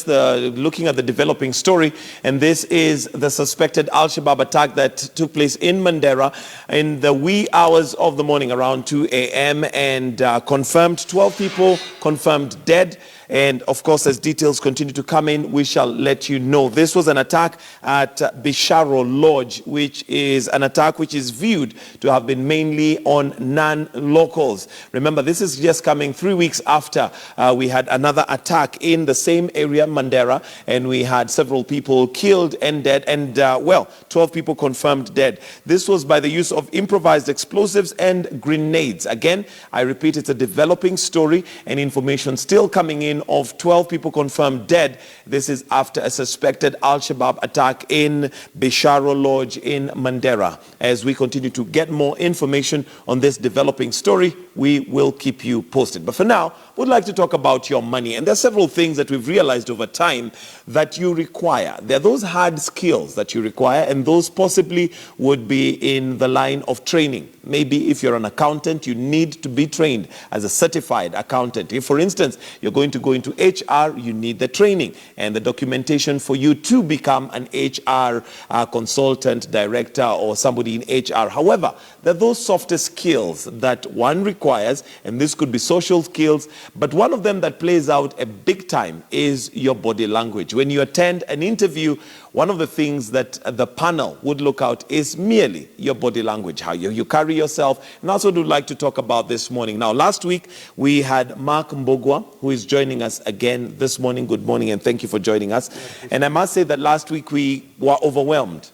just looking at the developing story, and this is the suspected Al-Shabaab attack that took place in Mandera in the wee hours of the morning around 2 a.m. and confirmed 12 people confirmed dead. And of course, as details continue to come in, we shall let you know. This was an attack at Bisharo Lodge, which is an attack which is viewed to have been mainly on non-locals. Remember, this is just coming 3 weeks after we had another attack in the same area, Mandera, and we had several people killed and dead, and 12 people confirmed dead. This was by the use of improvised explosives and grenades. Again, I repeat, it's a developing story and information still coming in of 12 people confirmed dead. This is after a suspected Al-Shabaab attack in Bisharo Lodge in Mandera. As we continue to get more information on this developing story, we will keep you posted. But for now, we'd like to talk about your money. And there are several things that we've realized over time that you require. There are those hard skills that you require, and those possibly would be in the line of training. Maybe if you're an accountant, you need to be trained as a certified accountant. If, for instance, you're going to go into HR, you need the training and the documentation for you to become an HR consultant, director, or somebody in HR. However, there are those softer skills that one requires, and this could be social skills, but one of them that plays out a big time is your body language. When you attend an interview, one of the things that the panel would look out is merely your body language, how you carry yourself. And that's what we'd like to talk about this morning. Now, last week, we had Mark Mbogwa, who is joining us again this morning. Good morning, and thank you for joining us. And I must say that last week, we were overwhelmed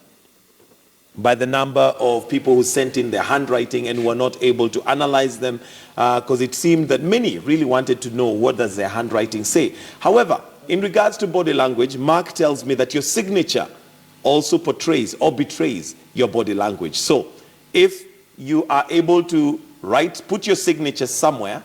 by the number of people who sent in their handwriting and were not able to analyze them because it seemed that many really wanted to know what does their handwriting say. However, in regards to body language, Mark tells me that your signature also portrays or betrays your body language. So if you are able to put your signature somewhere,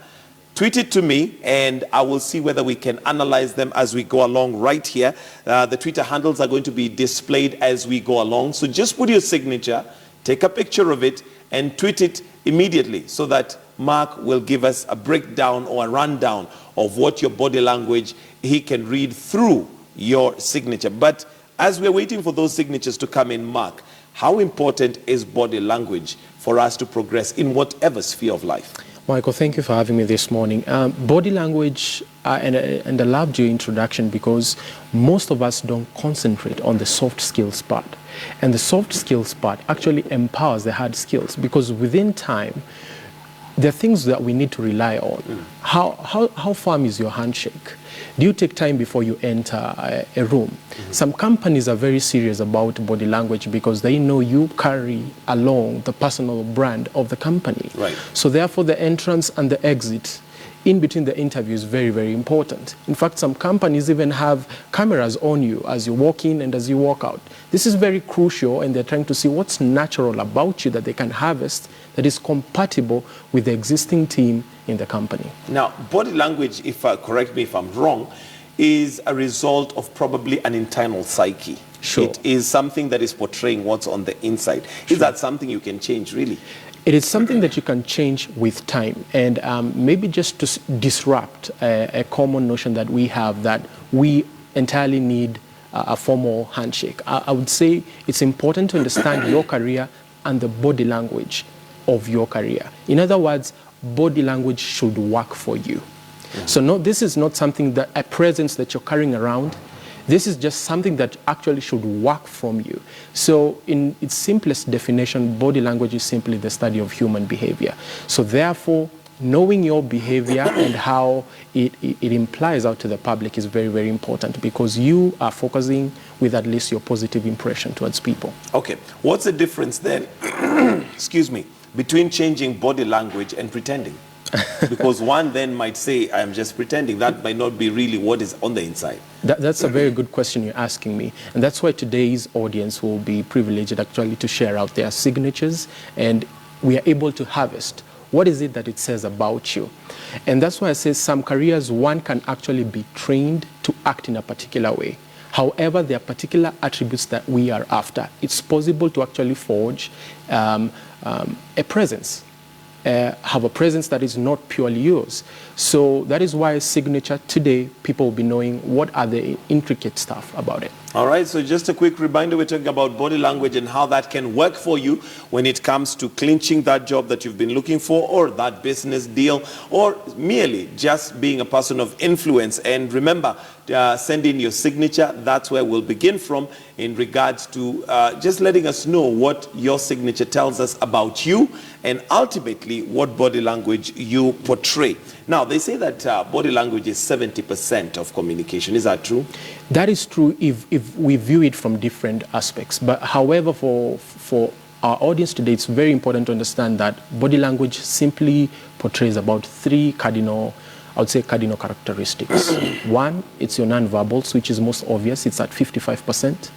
tweet it to me, and I will see whether we can analyze them as we go along right here. The Twitter handles are going to be displayed as we go along. So just put your signature, take a picture of it, and tweet it immediately so that Mark will give us a breakdown or a rundown of what your body language, he can read through your signature. But as we're waiting for those signatures to come in, Mark, how important is body language for us to progress in whatever sphere of life? Michael, thank you for having me this morning. Body language, and I loved your introduction because most of us don't concentrate on the soft skills part. And the soft skills part actually empowers the hard skills because within time, there are things that we need to rely on. How firm is your handshake? Do you take time before you enter a room? Some companies are very serious about body language because they know you carry along the personal brand of the company. Right. So therefore the entrance and the exit in between the interview is very, very important. In fact, some companies even have cameras on you as you walk in and as you walk out. This is very crucial, and they're trying to see what's natural about you that they can harvest that is compatible with the existing team in the company. Now, body language, correct me if I'm wrong, is a result of probably an internal psyche. Sure. It is something that is portraying what's on the inside. Is that something you can change, really? It is something that you can change with time, and maybe just to disrupt a common notion that we have that we entirely need a formal handshake. I would say it's important to understand your career and the body language of your career. In other words, body language should work for you. So no, this is not something that a presence that you're carrying around. This is just something that actually should work from you. So in its simplest definition, body language is simply the study of human behavior. So therefore, knowing your behavior and how it implies out to the public is very, very important because you are focusing with at least your positive impression towards people. Okay. What's the difference then, excuse me, between changing body language and pretending? Because one then might say, I'm just pretending. That might not be really what is on the inside. That's a very good question you're asking me. And that's why today's audience will be privileged actually to share out their signatures. And we are able to harvest what is it that it says about you. And that's why I say some careers, one can actually be trained to act in a particular way. However, there are particular attributes that we are after. It's possible to actually forge a presence have a presence that is not purely yours. So that is why signature today, people will be knowing what are the intricate stuff about it. All right, so just a quick reminder, we're talking about body language and how that can work for you when it comes to clinching that job that you've been looking for, or that business deal, or merely just being a person of influence. And remember, send in your signature. That's where we'll begin from in regards to just letting us know what your signature tells us about you, and ultimately what body language you portray. Now, they say that body language is 70% of communication. Is that true? That is true if we view it from different aspects. But however, for our audience today, it's very important to understand that body language simply portrays about three cardinal characteristics. One, it's your nonverbals, which is most obvious. It's at 55%.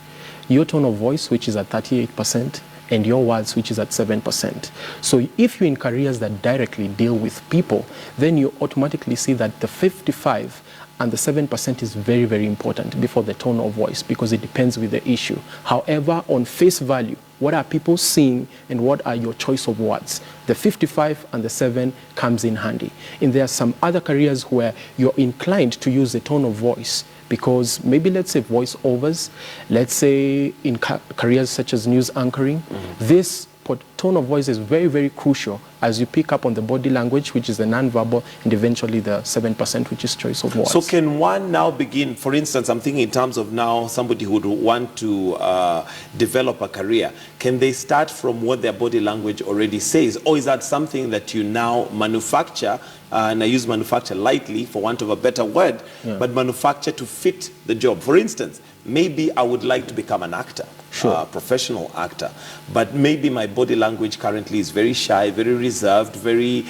Your tone of voice, which is at 38%. And your words, which is at 7%. So if you're in careers that directly deal with people, then you automatically see that the 55 and the 7% is very, very important before the tone of voice, because it depends with the issue. However, on face value, what are people seeing and what are your choice of words? The 55 and the 7 comes in handy. And there are some other careers where you're inclined to use the tone of voice, because maybe, let's say, voiceovers, let's say in careers such as news anchoring, this tone of voice is very, very crucial as you pick up on the body language, which is the nonverbal, and eventually the 7%, which is choice of words. So can one now begin, for instance, I'm thinking in terms of now somebody who would want to develop a career, can they start from what their body language already says? Or is that something that you now manufacture, and I use manufacture lightly for want of a better word, but manufacture to fit the job? For instance, maybe I would like to become an actor, a professional actor, but maybe my body language currently is very shy, very reserved, very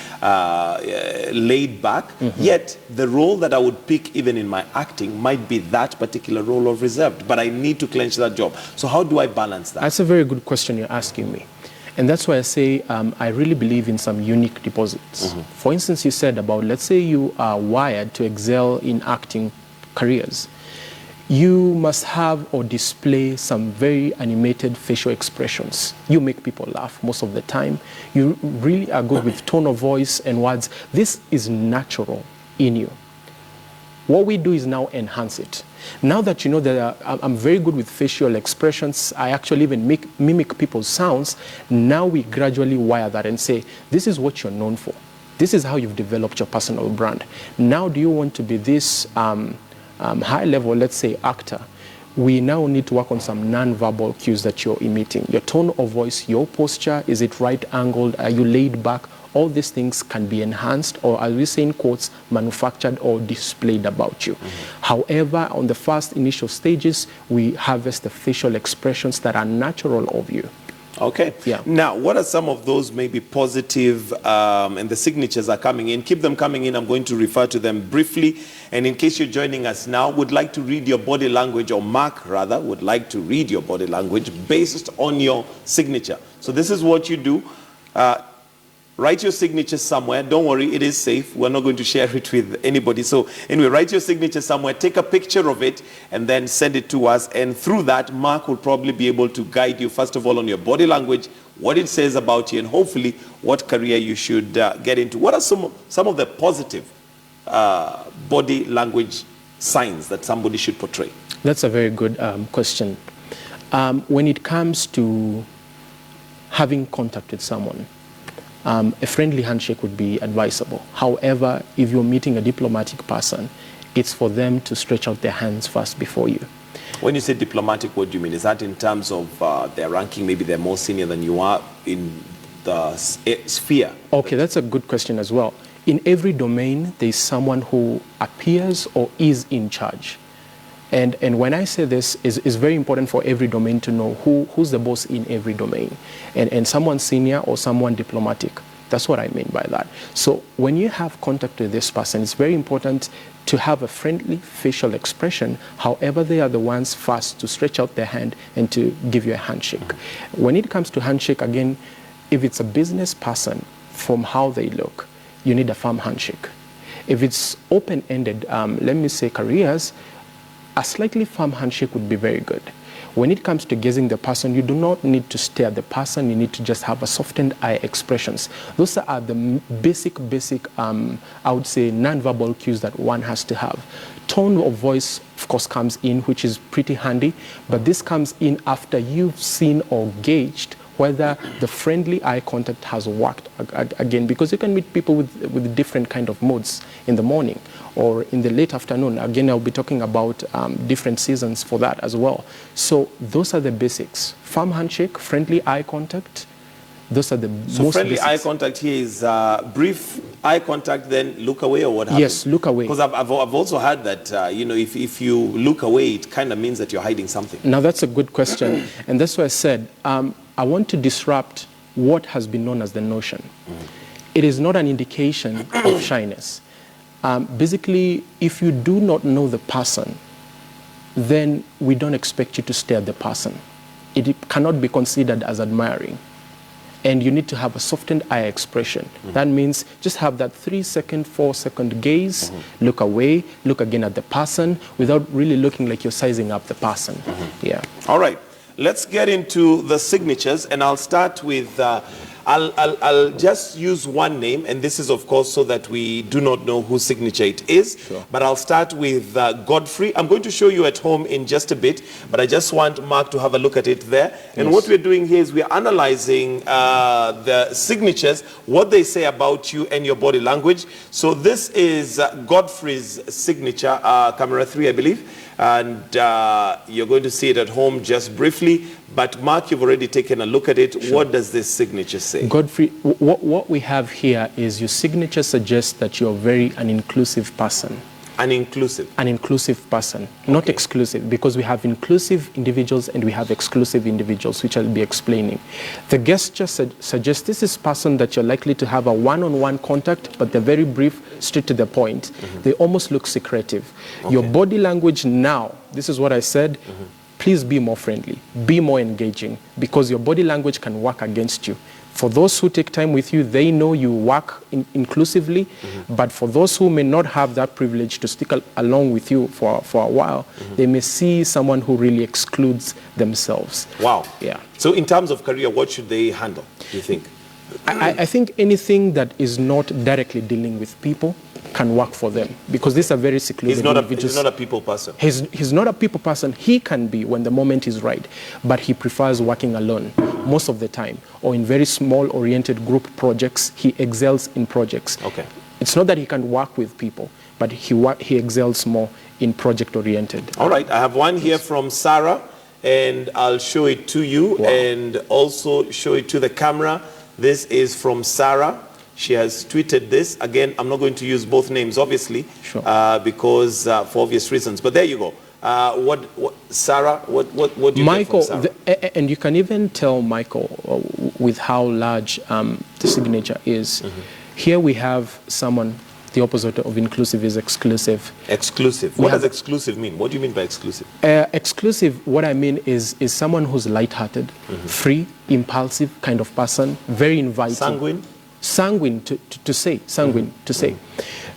laid back, yet the role that I would pick even in my acting might be that particular role of reserved, but I need to clench that job. So how do I balance that? That's a very good question you're asking me. And that's why I say I really believe in some unique deposits. For instance, you said about, let's say you are wired to excel in acting careers. You must have or display some very animated facial expressions. You make people laugh most of the time. You really are good with tone of voice and words. This is natural in you. What we do is now enhance it. Now that you know that I'm very good with facial expressions, I actually even mimic people's sounds, now we gradually wire that and say, this is what you're known for. This is how you've developed your personal brand. Now do you want to be this high level, let's say, actor? We now need to work on some non-verbal cues that you're emitting. Your tone of voice, your posture, is it right angled? Are you laid back? All these things can be enhanced, or as we say in quotes, manufactured or displayed about you. However, on the first initial stages, we harvest the facial expressions that are natural of you. Okay. Yeah. Now, what are some of those maybe positive, and the signatures are coming in? Keep them coming in. I'm going to refer to them briefly. And in case you're joining us now, would like to read your body language, or Mark rather, would like to read your body language based on your signature. So this is what you do. Write your signature somewhere. Don't worry, it is safe. We're not going to share it with anybody. So anyway, write your signature somewhere, take a picture of it, and then send it to us. And through that, Mark will probably be able to guide you, first of all, on your body language, what it says about you, and hopefully what career you should get into. What are some of the positive body language signs that somebody should portray? That's a very good question. When it comes to having contact with someone, a friendly handshake would be advisable. However, if you're meeting a diplomatic person, it's for them to stretch out their hands first before you. When you say diplomatic, what do you mean? Is that in terms of their ranking? Maybe they're more senior than you are in the sphere? Okay, that's a good question as well. In every domain, there's someone who appears or is in charge. And when I say this, it's very important for every domain to know who's the boss in every domain. And someone senior or someone diplomatic. That's what I mean by that. So when you have contact with this person, it's very important to have a friendly facial expression. However, they are the ones first to stretch out their hand and to give you a handshake. When it comes to handshake, again, if it's a business person, from how they look, you need a firm handshake. If it's open-ended, let me say careers, a slightly firm handshake would be very good. When it comes to gazing the person, you do not need to stare at the person. You need to just have a softened eye expressions. Those are the basic, I would say, non-verbal cues that one has to have. Tone of voice, of course, comes in, which is pretty handy, but this comes in after you've seen or gauged whether the friendly eye contact has worked again, because you can meet people with different kind of moods in the morning or in the late afternoon. Again, I'll be talking about different seasons for that as well. So those are the basics. Firm handshake, friendly eye contact. Those are the most friendly basics. eye contact here is brief eye contact, then look away, or what happens? Yes, look away. Because I've also heard that, you know, if you look away, it kind of means that you're hiding something. Now, that's a good question. And that's why I said, I want to disrupt what has been known as the notion. It is not an indication of shyness. Basically, if you do not know the person, then we don't expect you to stare at the person. It cannot be considered as admiring. And you need to have a softened eye expression. That means just have that 3-second, 4-second gaze, look away, look again at the person without really looking like you're sizing up the person. Yeah. All right, let's get into the signatures, and I'll start with, I'll just use one name, and this is, of course, so that we do not know whose signature it is. Sure. But I'll start with Godfrey. I'm going to show you at home in just a bit, but I just want Mark to have a look at it there. And what we're doing here is we're analyzing the signatures, what they say about you and your body language. So this is Godfrey's signature, camera 3, I believe. And you're going to see it at home just briefly. But Mark, you've already taken a look at it. Sure. What does this signature say? Godfrey, what we have here is your signature suggests that you're an inclusive person. An inclusive? An inclusive person, not exclusive, because we have inclusive individuals and we have exclusive individuals, which I'll be explaining. The gesture suggests this is person that you're likely to have a one-on-one contact, but they're very brief, straight to the point. They almost look secretive. Your body language now, this is what I said, please be more friendly, be more engaging, because your body language can work against you. For those who take time with you, they know you work inclusively, but for those who may not have that privilege to stick along with you for a while, they may see someone who really excludes themselves. Wow. Yeah. So in terms of career, what should they handle, do you think? I think anything that is not directly dealing with people can work for them, because these are very secluded individuals. He's not a people person. He's not a people person. He can be when the moment is right, but he prefers working alone most of the time, or in very small oriented group projects. He excels in projects. Okay. It's not that he can work with people, but he excels more in project oriented. All right, I have one here from Sarah, and I'll show it to you. Wow. And also show it to the camera. This is from Sarah. She has tweeted this. Again, I'm not going to use both names, obviously, sure. Because for obvious reasons. But there you go. Sarah, what do you Michael, get from Sarah? And you can even tell Michael with how large the signature is. Here we have someone, the opposite of inclusive is exclusive. Exclusive. What does exclusive mean? What do you mean by exclusive? Exclusive, what I mean is someone who's lighthearted, free, impulsive kind of person, very inviting. Sanguine? Sanguine to say.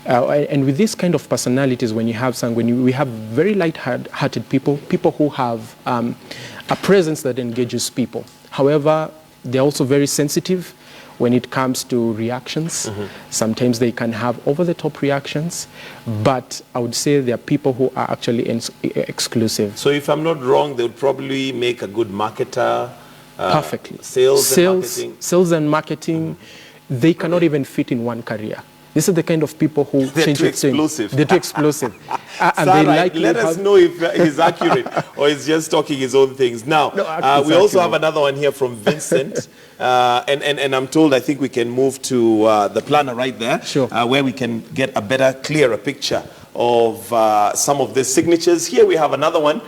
And with this kind of personalities, when you have sanguine, we have very light-hearted people who have a presence that engages people. However, they're also very sensitive when it comes to reactions. Sometimes they can have over-the-top reactions, but I would say there are people who are actually exclusive. So if I'm not wrong, they would probably make a good marketer. Perfectly. Sales and marketing. They cannot even fit in one career. These are the kind of people who They're too explosive. They're too explosive. And Sarah, they let us know if he's accurate or he's just talking his own things. Now, we also have another one here from Vincent. And I'm told, I think we can move to the planner right there, sure. Where we can get a better, clearer picture of some of the signatures. Here we have another one,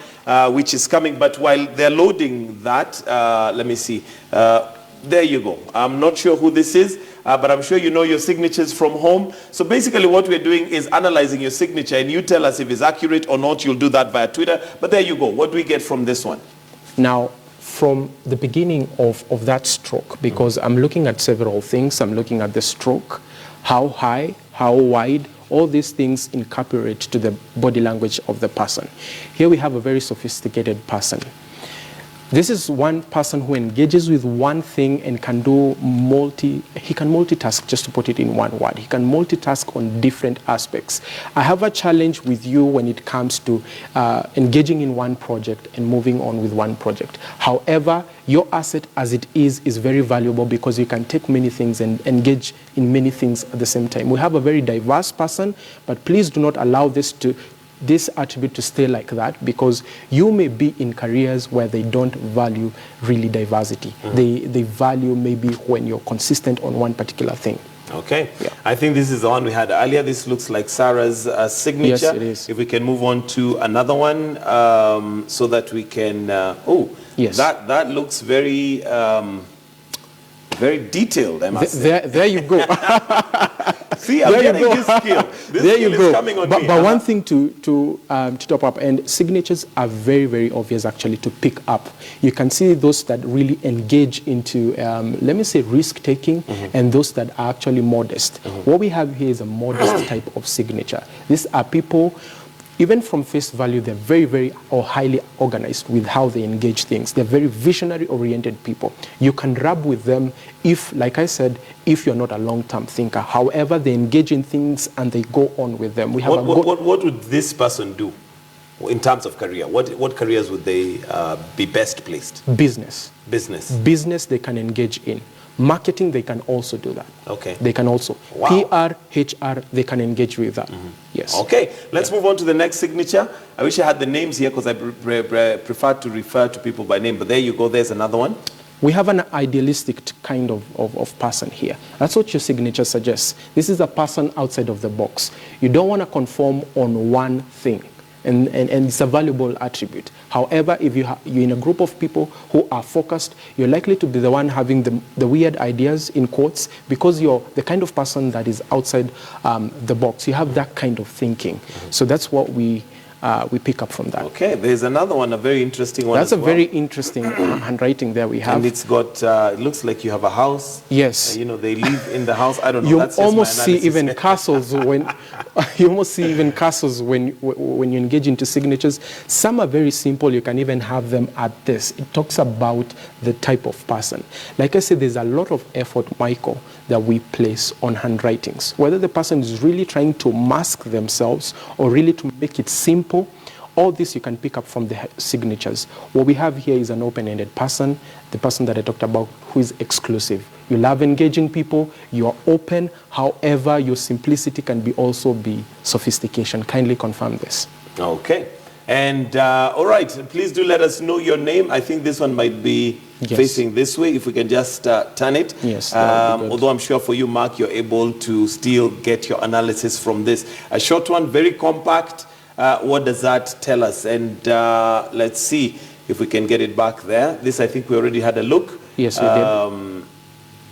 which is coming. But while they're loading that, let me see. There you go. I'm not sure who this is. But I'm sure you know your signatures from home. So basically what we're doing is analyzing your signature, and you tell us if it's accurate or not. You'll do that via Twitter. But there you go. What do we get from this one? Now, from the beginning of that stroke, because I'm looking at several things. I'm looking at the stroke, how high, how wide, all these things incorporate to the body language of the person. Here we have a very sophisticated person. This is one person who engages with one thing and can do he can multitask, just to put it in one word. He can multitask on different aspects. I have a challenge with you when it comes to engaging in one project and moving on with one project. However, your asset as it is very valuable because you can take many things and engage in many things at the same time. We have a very diverse person, but please do not allow this attribute to stay like that, because you may be in careers where they don't value really diversity. They value maybe when you're consistent on one particular thing. Okay. Yeah. I think this is the one we had earlier. This looks like Sarah's signature. Yes, it is. If we can move on to another one so that we can... yes. That looks very... very detailed, I must say. There you go. See, I'm getting this skill. This there skill you go. is coming on me. But one thing to top up, and signatures are very, very obvious actually to pick up. You can see those that really engage into, let me say, risk-taking, and those that are actually modest. What we have here is a modest type of signature. These are people, even from face value, they're very, very or highly organized with how they engage things. They're very visionary-oriented people. You can rub with them if, like I said, if you're not a long-term thinker. However, they engage in things and they go on with them. We have what would this person do in terms of career? What careers would they be best placed? Business. Business. Business they can engage in. Marketing, they can also do that. Okay. They can also. Wow. PR, HR, they can engage with that. Yes. Okay, let's move on to the next signature. I wish I had the names here because I prefer to refer to people by name, but there you go, there's another one. We have an idealistic kind of person here. That's what your signature suggests. This is a person outside of the box. You don't want to conform on one thing. And it's a valuable attribute. However, if you're in a group of people who are focused, you're likely to be the one having the weird ideas, in quotes, because you're the kind of person that is outside the box. You have that kind of thinking. So that's what we pick up from that. Okay, there's another one, a very interesting one. That's very interesting handwriting there we have. And it's got, it looks like you have a house. Yes. You know, they live in the house. I don't know. You That's just almost my see analysis. even castles when you almost see even castles when you engage into signatures. Some are very simple. You can even have them at this. It talks about the type of person. Like I said, there's a lot of effort, Michael, that we place on handwritings. Whether the person is really trying to mask themselves or really to make it simple, all this you can pick up from the signatures. What we have here is an open-ended person, the person that I talked about, who is exclusive. You love engaging people, you are open, however, your simplicity can also be sophistication. Kindly confirm this. Okay. And all right, please do let us know your name. I think this one might be facing this way. If we can just turn it. Yes. Although I'm sure for you, Mark, you're able to still get your analysis from this. A short one, very compact. What does that tell us? And let's see if we can get it back there. This, I think we already had a look. Yes, we did.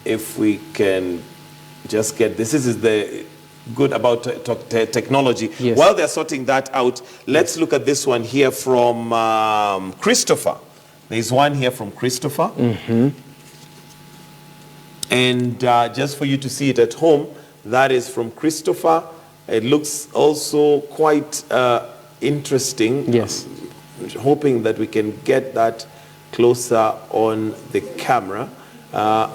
If we can just get this is the good about technology. Yes. While they're sorting that out, let's look at this one here from Christopher. There's one here from Christopher. And just for you to see it at home, that is from Christopher. It looks also quite interesting. Yes. I'm hoping that we can get that closer on the camera.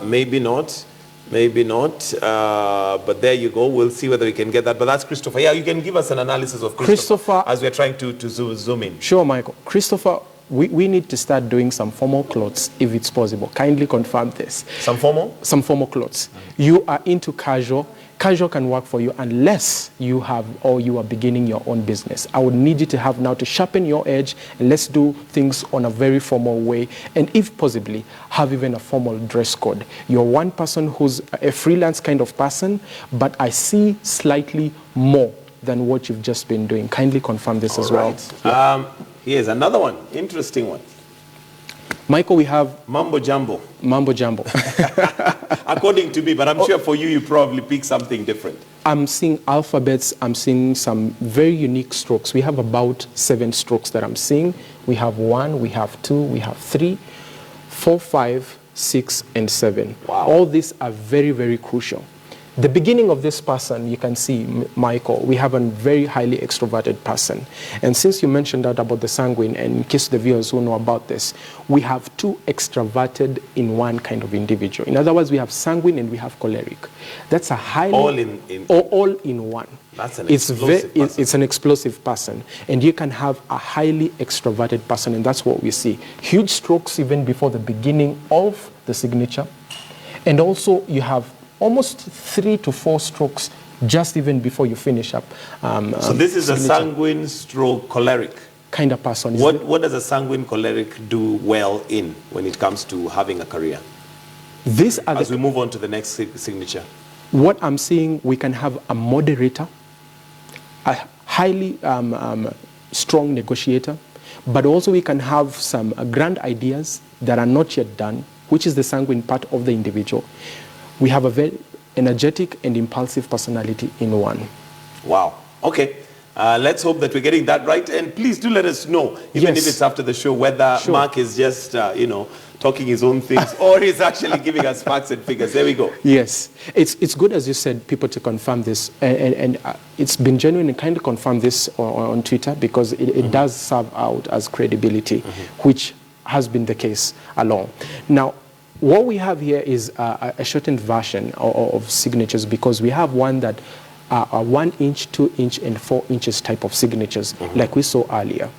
Maybe not. Maybe not, but there you go. We'll see whether we can get that. But that's Christopher. Yeah, you can give us an analysis of Christopher as we're trying to zoom in. Sure, Michael. Christopher, we need to start doing some formal clothes if it's possible. Kindly confirm this. Some formal? Some formal clothes. You are into casual. Casual can work for you unless you have or you are beginning your own business. I would need you to have now to sharpen your edge, and let's do things on a very formal way, and if possibly have even a formal dress code. You're one person who's a freelance kind of person, but I see slightly more than what you've just been doing. Kindly confirm this as well. Yeah. Here's another one, interesting one. Michael, we have Mambo Jumbo. Mambo Jumbo. According to me, but I'm sure for you probably pick something different. I'm seeing alphabets. I'm seeing some very unique strokes. We have about 7 strokes that I'm seeing. We have 1, we have 2, we have 3, 4, 5, 6, and 7. Wow. All these are very, very crucial. The beginning of this person, you can see, Michael, we have a very highly extroverted person. And since you mentioned that about the sanguine, and in case the viewers who know about this, we have two extroverted in one kind of individual. In other words, we have sanguine and we have choleric. That's a highly... all in one. That's an explosive person. It's an explosive person. And you can have a highly extroverted person, and that's what we see. Huge strokes even before the beginning of the signature. And also you have almost 3 to 4 strokes just even before you finish up. So this is signature. A sanguine stroke choleric kind of person. What does a sanguine choleric do well in when it comes to having a career? As we move on to the next signature. What I'm seeing, we can have a moderator, a highly strong negotiator, but also we can have some grand ideas that are not yet done, which is the sanguine part of the individual. We have a very energetic and impulsive personality in one. Wow. Okay. Let's hope that we're getting that right. And please do let us know, even if it's after the show, whether Mark is just, talking his own things or he's actually giving us facts and figures. There we go. Yes. It's good, as you said, people to confirm this. And it's been genuine and kind of confirm this on Twitter, because it does serve out as credibility, which has been the case along. Now, what we have here is a shortened version of signatures, because we have one that are 1 inch, 2 inch, and 4 inches type of signatures, like we saw earlier.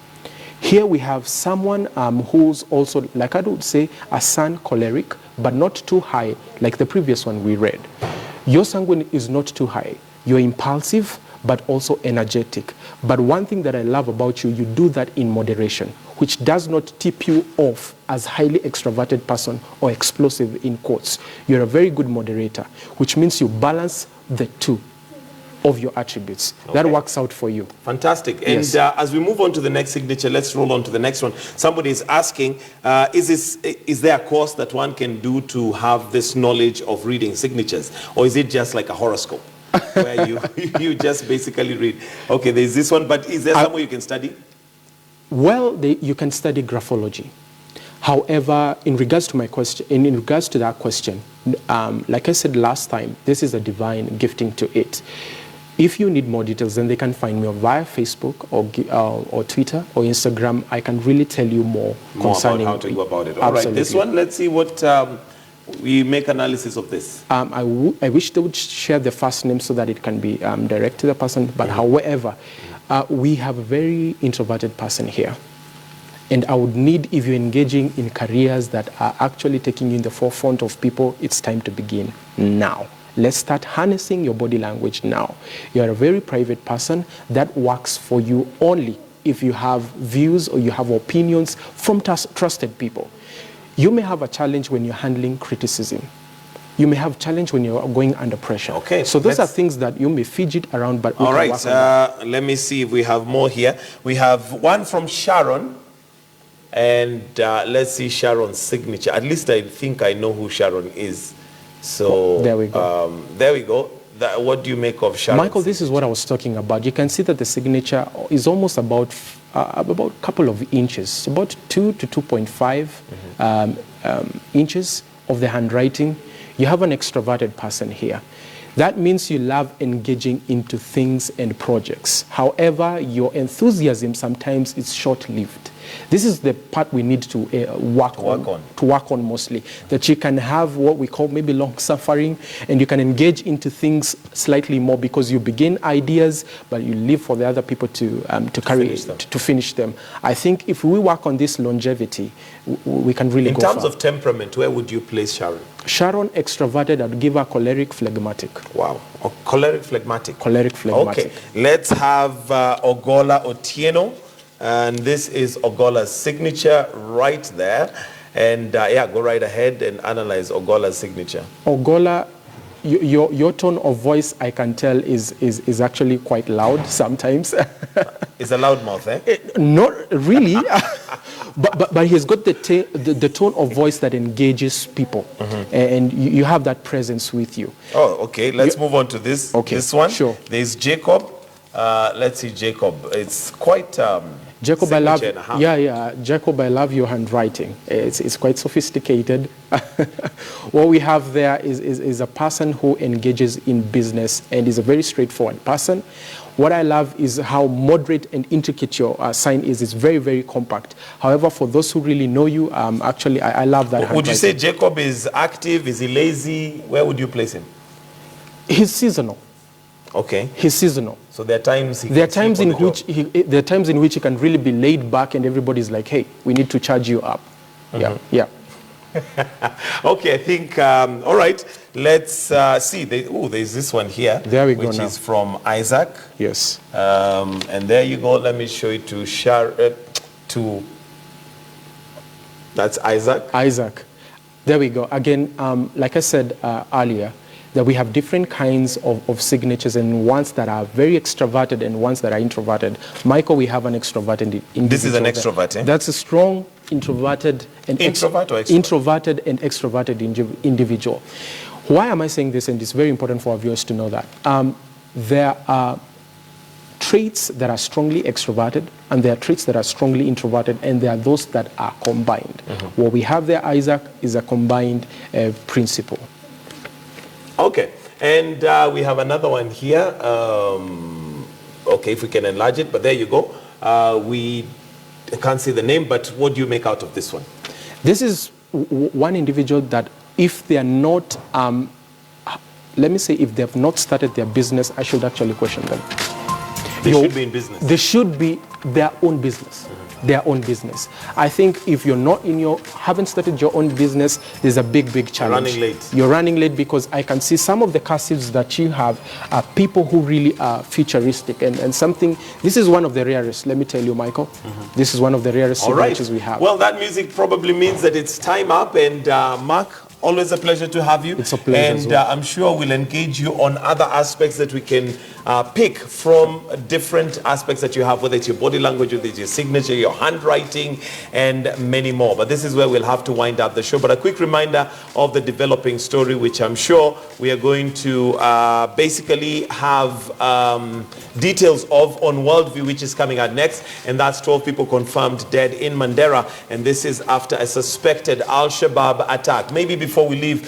Here we have someone who's also, like I would say, a sun choleric, but not too high, like the previous one we read. Your sanguine is not too high. You're impulsive, but also energetic. But one thing that I love about you, you do that in moderation, which does not tip you off as highly extroverted person or explosive in quotes. You're a very good moderator, which means you balance the two of your attributes. That works out for you. Fantastic. And as we move on to the next signature, let's roll on to the next one. Somebody is asking, is there a course that one can do to have this knowledge of reading signatures? Or is it just like a horoscope where you just basically read, okay, there's this one, but is there somewhere you can study? Well, you can study graphology. However, in regards to that question, like I said last time, this is a divine gifting to it. If you need more details, then they can find me via Facebook or Twitter or Instagram. I can really tell you more concerning about how to go about it. All right, this one, let's see what we make analysis of this. I wish they would share the first name so that it can be direct to the person. But however, we have a very introverted person here. And I would need, if you're engaging in careers that are actually taking you in the forefront of people, it's time to begin now. Let's start harnessing your body language now. You're a very private person. That works for you only if you have views or you have opinions from trusted people. You may have a challenge when you're handling criticism. You may have a challenge when you're going under pressure. Okay. So those are things that you may fidget around, but all right. Let me see if we have more here. We have one from Sharon. And let's see Sharon's signature. At least I think I know who Sharon is. So there we go. There we go. What do you make of Sharon? Michael, this is what I was talking about. You can see that the signature is almost about a couple of inches, about 2 to 2.5 inches of the handwriting. You have an extroverted person here. That means you love engaging into things and projects. However, your enthusiasm sometimes is short-lived. This is the part we need to work on mostly. That you can have what we call maybe long suffering, and you can engage into things slightly more because you begin ideas, but you leave for the other people to finish them. I think if we work on this longevity, we can really go far. In terms of temperament, where would you place Sharon? Sharon, extroverted. I'd give her choleric, phlegmatic. Wow. Oh, choleric, phlegmatic. Choleric, phlegmatic. Okay. Let's have Ogola Otieno. And this is Ogola's signature right there. And go right ahead and analyze Ogola's signature. Ogola, your tone of voice, I can tell, is actually quite loud sometimes. It's a loud mouth, eh? Not really. but he's got the tone of voice that engages people. And you have that presence with you. Oh, okay. Let's move on to this. Okay. This one. Sure. There's Jacob. Let's see Jacob. It's quite Jacob, I love, signature and a half. yeah, Jacob, I love your handwriting. It's quite sophisticated. What we have there is a person who engages in business and is a very straightforward person. What I love is how moderate and intricate your sign is. It's very, very compact. However, for those who really know you, actually, I love that handwriting. Would you say Jacob is active? Is he lazy? Where would you place him? He's seasonal. Okay. He's seasonal. So there are times there are times in which he can really be laid back and everybody's like, hey, we need to charge you up. Yeah. Okay, I think, all right, let's see. There's this one here. There we go which now. is from Isaac. Yes. And there you go. Let me show it to that's Isaac. Isaac. There we go. Again, like I said earlier, that we have different kinds of signatures, and ones that are very extroverted and ones that are introverted. Michael, we have an extroverted individual. This is an extrovert, eh? That's a strong introverted and Introvert or extrovert? introverted and extroverted individual. Why am I saying this? And it's very important for our viewers to know that. There are traits that are strongly extroverted, and there are traits that are strongly introverted, and there are those that are combined. What we have there, Isaac, is a combined principle. Okay, and we have another one here. Okay, if we can enlarge it, but there you go. I can't see the name, but what do you make out of this one? This is one individual that if they are not, let me say, if they have not started their business, I should actually question them. They should be in business. They should be their own business. Their own business. I think if you're not haven't started your own business, there's a big challenge. Running late. You're running late because I can see some of the cursives that you have are people who really are futuristic and something. This is one of the rarest, let me tell you, Michael. This is one of the rarest signatures we have. Well, that music probably means that it's time up, and Mark, always a pleasure to have you. It's a pleasure as And well. I'm sure we'll engage you on other aspects that we can pick from different aspects that you have, whether it's your body language, whether it's your signature, your handwriting, and many more. But this is where we'll have to wind up the show. But a quick reminder of the developing story, which I'm sure we are going to basically have details of on Worldview, which is coming out next. And that's 12 people confirmed dead in Mandera. And this is after a suspected Al-Shabaab attack. Maybe before we leave,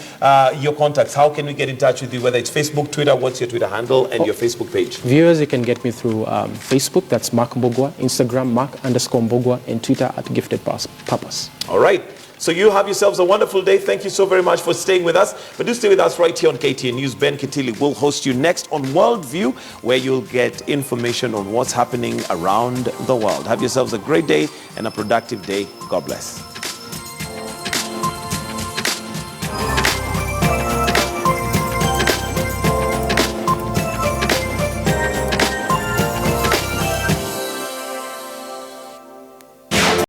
your contacts, how can we get in touch with you? Whether it's Facebook, Twitter, what's your Twitter handle, and your Facebook page? Viewers, you can get me through Facebook, that's Mark Mbogwa, Instagram, Mark_Mbogwa, and Twitter at Gifted Purpose. All right. So you have yourselves a wonderful day. Thank you so very much for staying with us. But do stay with us right here on KTN News. Ben Kitili will host you next on Worldview, where you'll get information on what's happening around the world. Have yourselves a great day and a productive day. God bless.